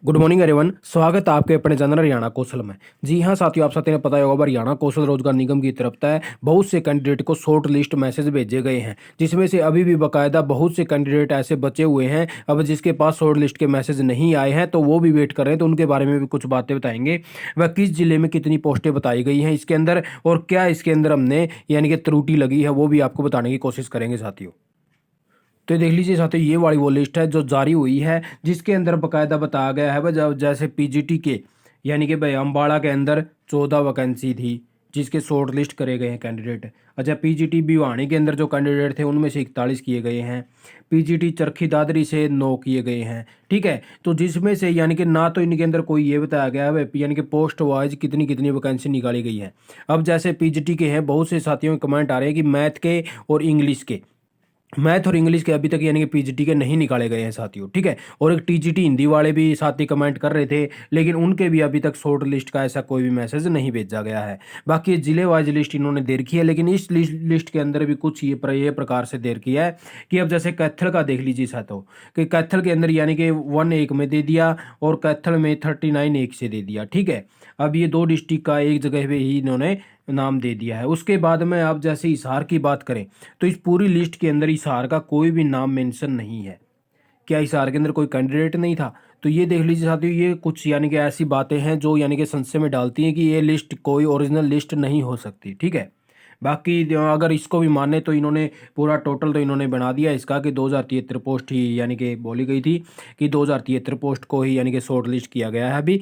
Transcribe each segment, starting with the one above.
Good morning everyone. स्वागत है आपके अपने चैनल हरियाणा कौशल में। जी हाँ साथियों, आप साथियों ने पता होगा हरियाणा कौशल रोजगार निगम की तरफ से बहुत से कैंडिडेट को शॉर्ट लिस्ट मैसेज भेजे गए हैं, जिसमें से अभी भी बकायदा बहुत से कैंडिडेट ऐसे बचे हुए हैं अब जिसके पास शॉर्ट लिस्ट के मैसेज नहीं आए हैं, तो वो भी वेट कर रहे हैं। तो उनके बारे में भी कुछ बातें बताएंगे। वह किस जिले में कितनी पोस्टें बताई गई हैं इसके अंदर, और क्या इसके अंदर हमने यानी कि त्रुटि लगी है, वो भी आपको बताने की कोशिश करेंगे साथियों। तो ये देख लीजिए साथियों, ये वाली वो लिस्ट है जो जारी हुई है, जिसके अंदर बकायदा बताया गया है भाई जैसे पीजीटी के यानी कि भाई अम्बाड़ा के अंदर 14 वैकेंसी थी जिसके शॉर्ट लिस्ट करे गए हैं कैंडिडेट। अच्छा, पीजीटी भिवानी के अंदर जो कैंडिडेट थे उनमें से 41 किए गए हैं। पीजीटी चरखी दादरी से 9 किए गए हैं। ठीक है, तो जिसमें से यानी कि ना तो इनके अंदर कोई ये बताया गया है यानी कि पोस्ट वाइज कितनी कितनी वैकेंसी निकाली गई है। अब जैसे पीजीटी के हैं, बहुत से साथियों के कमेंट आ रहे हैं कि मैथ के और इंग्लिश के, मैथ और इंग्लिश के अभी तक यानी कि पीजीटी के नहीं निकाले गए हैं साथियों। ठीक है, और एक टीजीटी हिंदी वाले भी साथी कमेंट कर रहे थे, लेकिन उनके भी अभी तक शॉर्ट लिस्ट का ऐसा कोई भी मैसेज नहीं भेजा गया है। बाकी ये जिले वाइज लिस्ट इन्होंने दे रखी है, लेकिन इस लिस्ट के अंदर भी कुछ ये प्रकार से दे रखी है कि अब जैसे कैथल का देख लीजिए साथियों, कि कैथल के अंदर यानी कि 1 एक में दे दिया और कैथल में 39 एक से दे दिया। ठीक है, अब ये दो डिस्ट्रिक्ट का एक जगह पे ही इन्होंने नाम दे दिया है। उसके बाद में आप जैसे हिसार की बात करें तो इस पूरी लिस्ट के अंदर हिसार का कोई भी नाम मेंशन नहीं है। क्या हिसार के अंदर कोई कैंडिडेट नहीं था? तो ये देख लीजिए साथियों, ये कुछ यानी कि ऐसी बातें हैं जो यानी कि संशय में डालती हैं कि ये लिस्ट कोई ओरिजिनल लिस्ट नहीं हो सकती। ठीक है, बाकी अगर इसको भी माने तो इन्होंने पूरा टोटल तो इन्होंने बना दिया इसका कि 2073 पोस्ट ही यानी कि बोली गई थी कि 2073 पोस्ट को ही यानी कि शॉर्ट लिस्ट किया गया है।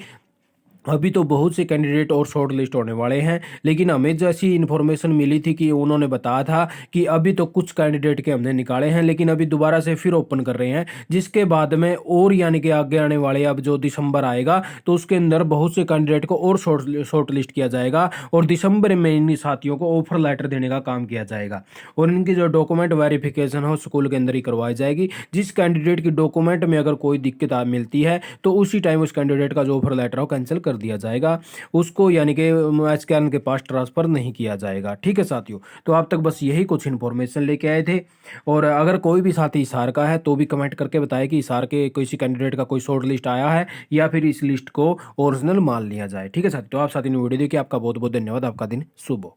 अभी तो बहुत से कैंडिडेट और शॉर्ट लिस्ट होने वाले हैं, लेकिन हमें जैसी इन्फॉर्मेशन मिली थी कि उन्होंने बताया था कि अभी तो कुछ कैंडिडेट के हमने निकाले हैं, लेकिन अभी दोबारा से फिर ओपन कर रहे हैं, जिसके बाद में और यानी कि आगे आने वाले अब जो दिसंबर आएगा तो उसके अंदर बहुत से कैंडिडेट को और शॉर्ट लिस्ट किया जाएगा और दिसंबर में इन साथियों को ऑफर लेटर देने का काम किया जाएगा और इनकी जो डॉक्यूमेंट वेरिफिकेशन हो स्कूल के अंदर ही करवाई जाएगी। जिस कैंडिडेट की डॉक्यूमेंट में अगर कोई दिक्कत मिलती है तो उसी टाइम उस कैंडिडेट का जो ऑफर लेटर हो कैंसिल कर दिया जाएगा, उसको यानी कि एचकेएन के पास ट्रांसफर नहीं किया जाएगा। ठीक है साथियों, तो आप तक बस यही कुछ इन्फॉर्मेशन लेके आए थे। और अगर कोई भी साथी हिसार का है तो भी कमेंट करके बताए कि हिसार के किसी कैंडिडेट का कोई शॉर्ट लिस्ट आया है या फिर इस लिस्ट को ओरिजिनल मान लिया जाए। ठीक है साथी, तो आप साथी ने वीडियो देखिए। आपका बहुत बहुत धन्यवाद। आपका दिन शुभ हो।